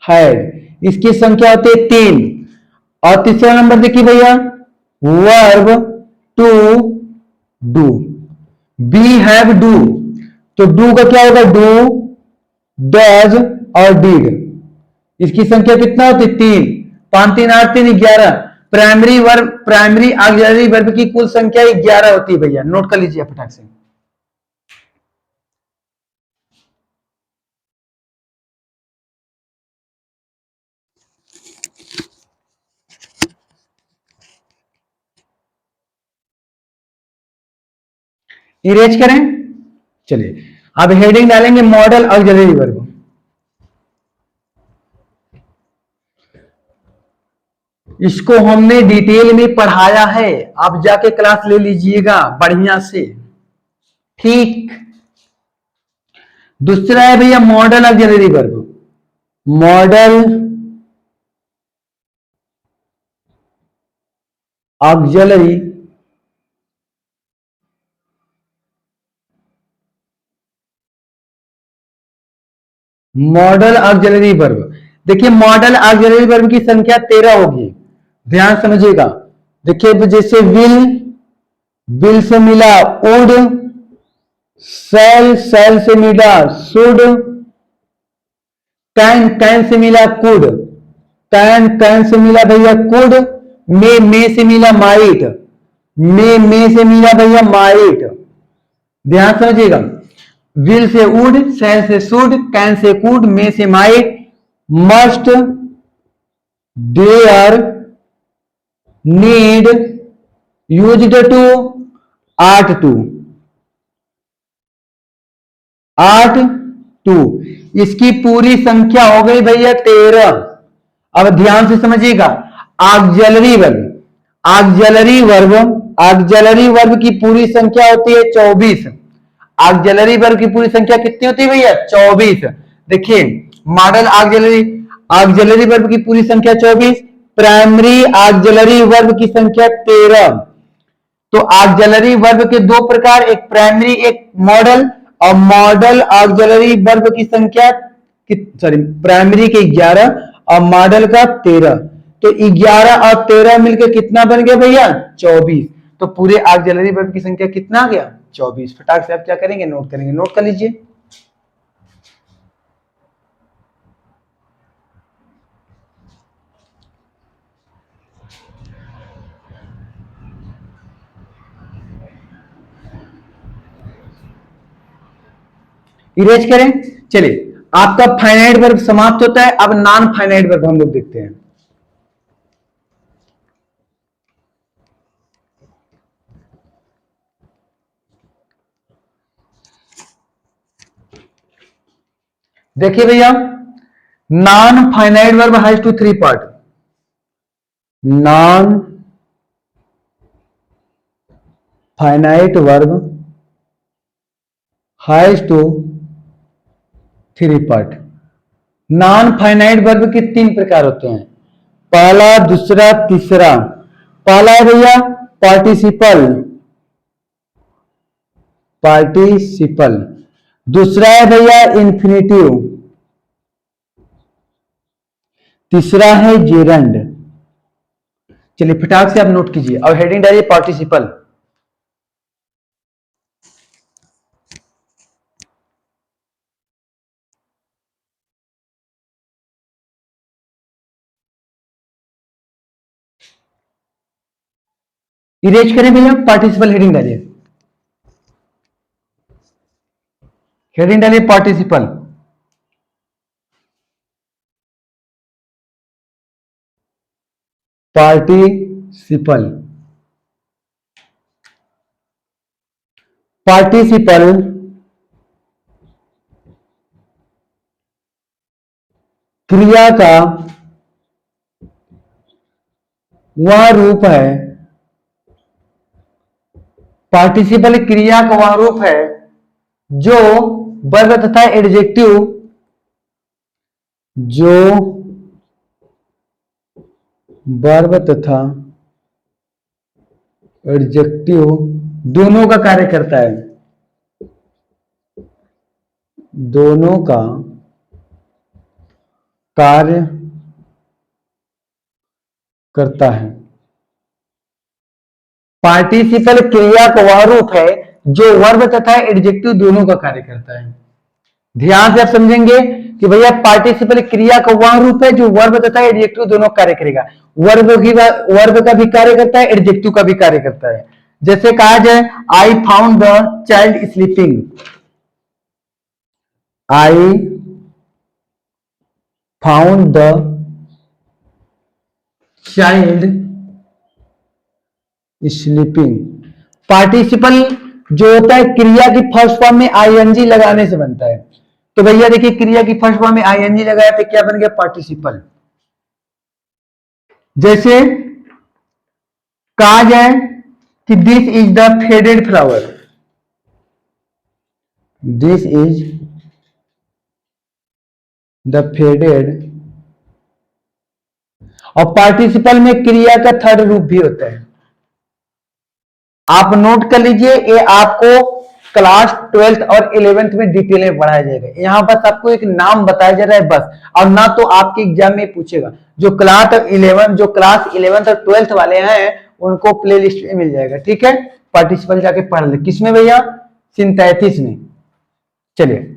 had. इसकी संख्या होती है 3। और तीसरा नंबर देखिए भैया, verb to do, be have do, तो डू का क्या होगा, डू, डज और डीड। इसकी संख्या कितना होती है, तीन, पांच तीन आठ तीन 11। Primary verb, primary auxiliary verb की कुल संख्या 11 होती है भैया, नोट कर लीजिए फटाक से। इरेज करें, चलिए अब हेडिंग डालेंगे मॉडल ऑक्सिलरी वर्ब। इसको हमने डिटेल में पढ़ाया है, आप जाके क्लास ले लीजिएगा बढ़िया से, ठीक। दूसरा है भैया modal auxiliary verb, modal auxiliary model auxiliary verb. देखिए मॉडल ऑक्सिलरी वर्ब की संख्या 13 होगी, ध्यान समझिएगा। देखिए तो जैसे विल, विल से मिला वुड, सेल, सेल से मिला शुड, कैन, कैन से मिला कुड, कैन, कैन से मिला भैया कुड, मे से मिला माइट, मे से मिला भैया माइट। ध्यान समझिएगा, विल से वुड, सेल से शुड, कैन से कुड, मे से might, must, dare, need, used to, ought to, ought to. इसकी पूरी संख्या हो गई भैया 13। अब ध्यान से समझिएगा, auxiliary verb, auxiliary verb, auxiliary verb की पूरी संख्या होती है 24। ऑक्सिलरी वर्ब की पूरी संख्या कितनी होती है भैया, 24। देखिए मॉडल ऑक्सिलरी, ऑक्सिलरी वर्ब की पूरी संख्या 24, प्राइमरी ऑक्सिलरी वर्ब की संख्या 13। तो ऑक्सिलरी वर्ब के दो प्रकार, एक प्राइमरी एक मॉडल, और मॉडल ऑक्सिलरी वर्ब की संख्या, सॉरी प्राइमरी के 11 और मॉडल का 13। तो 11 और 13 मिलकर कितना बन गया भैया, 24। तो पूरे ऑक्सिलरी वर्ब की संख्या कितना आ गया, 24। फटाक से आप क्या करेंगे, नोट करेंगे, नोट कर लीजिए। इरेज करें, चलिए आपका फाइनाइट वर्ब समाप्त होता है। अब नॉन फाइनाइट वर्ब हम लोग देखते हैं। देखिए भैया, non finite verb has to three part, non finite verb has to three part. Non finite verb के तीन प्रकार होते हैं, पहला, दूसरा, तीसरा। पहला है भैया पार्टिसिपल, पार्टिसिपल। दूसरा है भैया इंफिनिटिव, तीसरा है जेरंड। चलिए फटाक से आप नोट कीजिए और हेडिंग डालिए पार्टिसिपल। इरेज करें भैया, पार्टिसिपल हेडिंग डालिए, हेडिंग डालिए पार्टिसिपल। पार्टिसिपल, पार्टिसिपल क्रिया का वह रूप है, पार्टिसिपल क्रिया का वह रूप है जो वर्ब तथा एडजेक्टिव, जो वर्ब तथा एडजेक्टिव दोनों का कार्य करता है, दोनों का कार्य करता है। पार्टिसिपल क्रिया का वह रूप है जो वर्ब तथा एडजेक्टिव दोनों का कार्य करता है। ध्यान से आप समझेंगे कि भैया पार्टिसिपल क्रिया का वह रूप है जो वर्ब तथा एडजेक्टिव दोनों कार्य करेगा। वर्ब का भी कार्य करता है, एडजेक्टिव का भी कार्य करता है। जैसे कहा जाए I found the child sleeping, I found the child sleeping. Participle जो होता है क्रिया की फर्स्ट फॉर्म में आईएनजी लगाने से बनता है। तो भैया देखिए क्रिया की फर्स्ट फॉर्म में आईएनजी लगाया तो क्या बन गया? पार्टिसिपल। जैसे कहा जाए कि this is the faded flower, this is the faded. और पार्टिसिपल में क्रिया का थर्ड रूप भी होता है। आप नोट कर लीजिए, ये आपको क्लास 12th और 11th में डिटेल में पढ़ाया जाएगा। यहां बस आपको एक नाम बताया जा रहा है बस, और ना तो आपके एग्जाम में पूछेगा। जो क्लास 11th और 12th वाले हैं उनको प्ले लिस्ट में मिल जाएगा, ठीक है। पार्टिसिपल जाके पढ़ ले। किसमें भैया? सिंथेसिस में। चलिए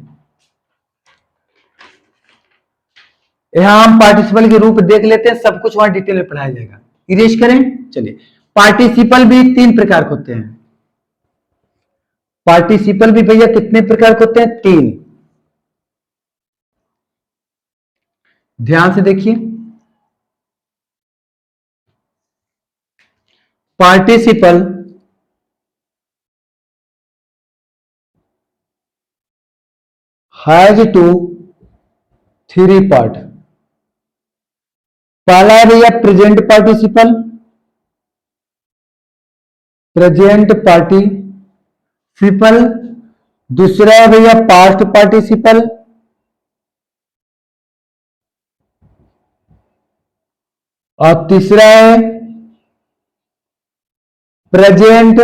यहां हम पार्टिसिपल के रूप देख लेते हैं, सब कुछ वहां डिटेल में पढ़ाया जाएगा। इरेज करें। चलिए पार्टिसिपल भी 3 प्रकार के होते हैं। पार्टिसिपल भी भैया कितने प्रकार के होते हैं? 3। ध्यान से देखिए, पार्टिसिपल हैज टू 3 पार्ट। पहला है भैया प्रेजेंट पार्टिसिपल, प्रेजेंट पार्टिसिपल। दूसरा है भैया पास्ट पार्टिसिपल, और तीसरा है प्रेजेंट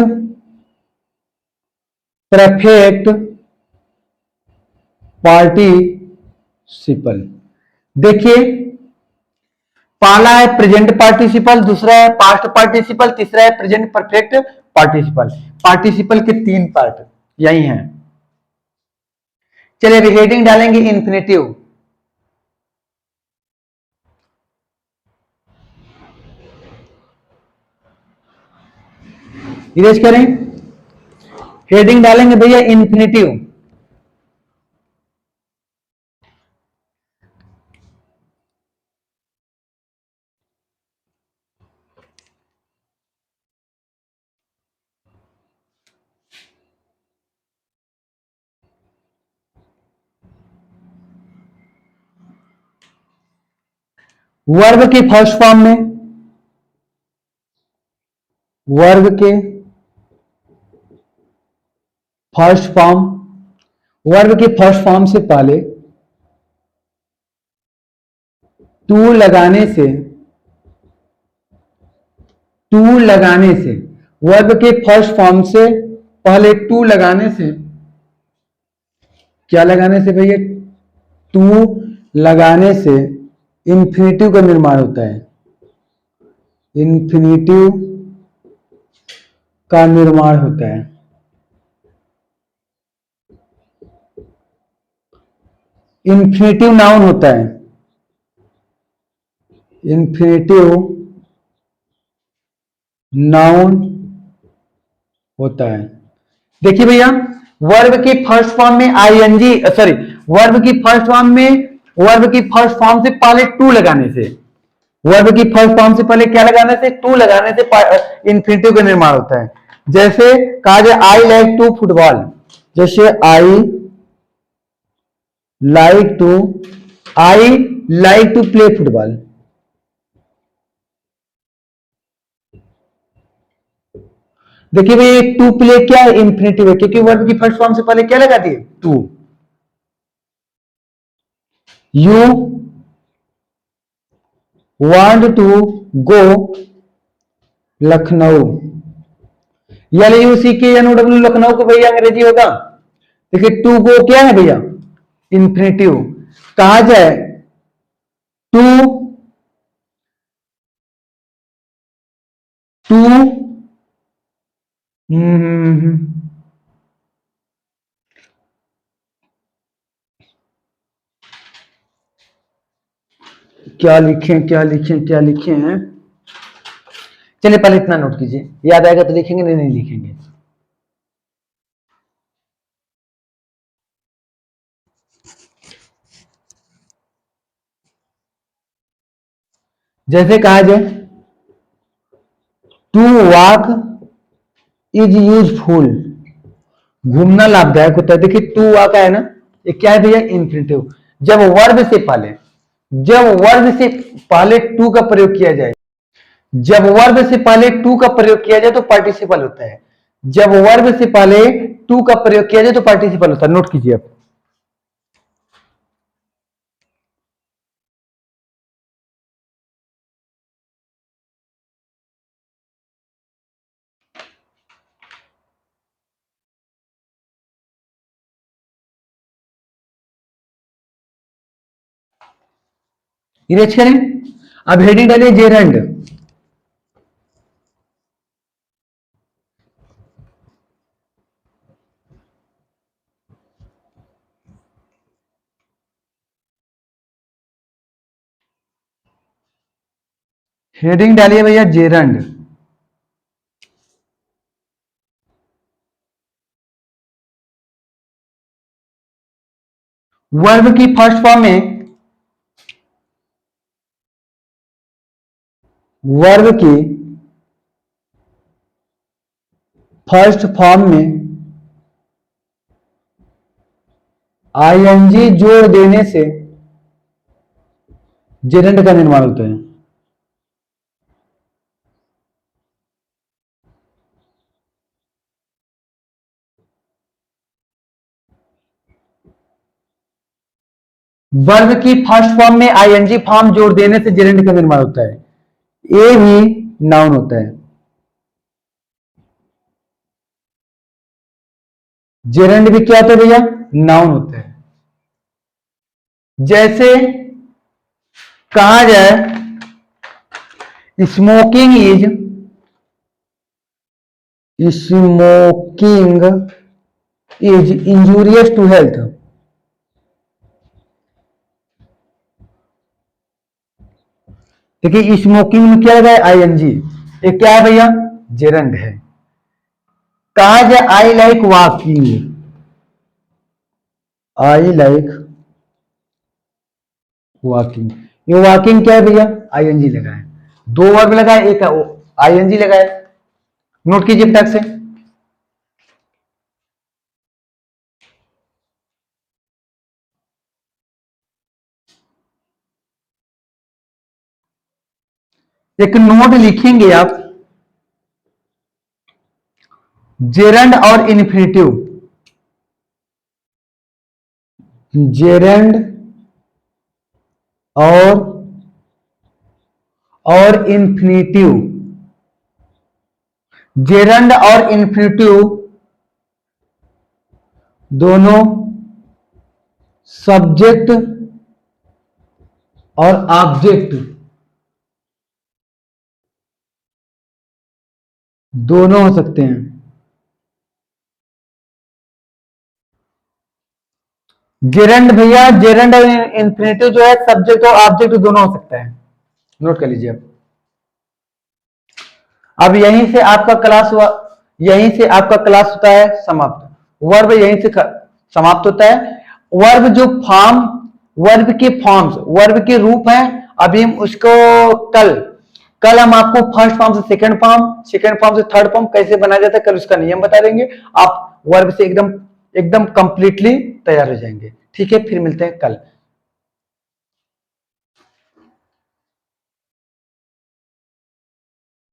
परफेक्ट पार्टिसिपल। देखिए पहला है प्रेजेंट पार्टिसिपल, दूसरा है पास्ट पार्टिसिपल, तीसरा है प्रेजेंट परफेक्ट पार्टिसिपल। पार्टिसिपल के 3 पार्ट यही हैं। चलिए अभी हेडिंग डालेंगे इन्फिनेटिव। इरेज करें। हेडिंग डालेंगे भैया इन्फिनेटिव। वर्ब के फर्स्ट फॉर्म में, वर्ब के फर्स्ट फॉर्म, वर्ब के फर्स्ट फॉर्म से पहले टू लगाने से, टू लगाने से, वर्ब के फर्स्ट फॉर्म से पहले टू लगाने से, क्या लगाने से भैया? टू लगाने से इंफिनिटिव का निर्माण होता है। इंफिनिटिव का निर्माण होता है। इंफिनिटिव नाउन होता है। इंफिनिटिव नाउन होता है। देखिए भैया वर्ब की फर्स्ट फॉर्म में आईएनजी, सॉरी, वर्ब की फर्स्ट फॉर्म में, वर्ब की फर्स्ट फॉर्म से पहले टू लगाने से, वर्ब की फर्स्ट फॉर्म से पहले क्या लगाने से? टू लगाने से इंफिनिटिव का निर्माण होता है। जैसे कहा जाए आई लाइक टू फुटबॉल, जैसे like to I like to play football. देखिए भाई टू प्ले क्या है? इंफिनिटिव है, क्योंकि वर्ब की फर्स्ट फॉर्म से पहले क्या लगा दिए? To. You want to go Lucknow, LUCKNOW Lucknow को भैया अंग्रेजी होगा। देखिए टू गो क्या है भैया? इंफिनिटिव। कहा जाए टू टू क्या लिखें क्या लिखें क्या लिखें हैं। चलिए पहले इतना नोट कीजिए, याद आएगा तो लिखेंगे, नहीं लिखेंगे। जैसे कहा जाए टू वॉक इज यूजफुल, घूमना लाभदायक होता है। देखिए टू वॉक है ना, ये क्या है भैया, इन्फिनिटिव। जब वर्ब से पहले टू का प्रयोग किया जाए, जब वर्ब से पहले टू का प्रयोग किया जाए तो पार्टिसिपल होता है। जब वर्ब से पहले टू का प्रयोग किया जाए तो पार्टिसिपल होता है। नोट कीजिए आप। इरेज करें। अब हेडिंग डालिए जेरंड। हेडिंग डालिए भैया जेरंड। वर्ब की फर्स्ट फॉर्म में, वर्ब की फर्स्ट फॉर्म में आईएनजी जोड़ देने से जेरंड का निर्माण होता है। वर्ब की फर्स्ट फॉर्म में आईएनजी फॉर्म जोड़ देने से जेरंड का निर्माण होता है। ए भी नाउन होता है। जेरंड भी क्या होता है भैया, नाउन होता है। जैसे कहा जाए smoking is injurious to health. देखिए स्मोकिंग में क्या लगा है, आईएनजी। ये क्या है भैया, जेरंड है। कहा जाए I like walking, I like walking, ये वॉकिंग क्या है भैया, आईएनजी लगा है। दो वर्ब लगा है, एक आईएनजी लगा है। नोट कीजिए फटाक से। एक नोट लिखेंगे आप, जेरंड और इन्फिनिटिव, जेरंड और इन्फिनिटिव, जेरंड और इन्फिनिटिव दोनों सब्जेक्ट और ऑब्जेक्ट दोनों हो सकते हैं। जेरंड भैया, जेरंड और इन्फिनिटिव जो है सब्जेक्ट और ऑब्जेक्ट दोनों हो सकता है। नोट कर लीजिए आप। अब यहीं से आपका क्लास हुआ, यहीं से आपका क्लास होता है समाप्त। वर्ब यहीं से समाप्त होता है। वर्ब जो फॉर्म, वर्ब के फॉर्म्स, वर्ब के रूप हैं, अभी हम उसको कल हम आपको फर्स्ट फॉर्म से सेकंड फॉर्म से थर्ड फॉर्म कैसे बनाया जाता है, कल उसका नियम बता देंगे। आप वर्ब से एकदम कंप्लीटली तैयार हो जाएंगे। ठीक है, फिर मिलते हैं कल।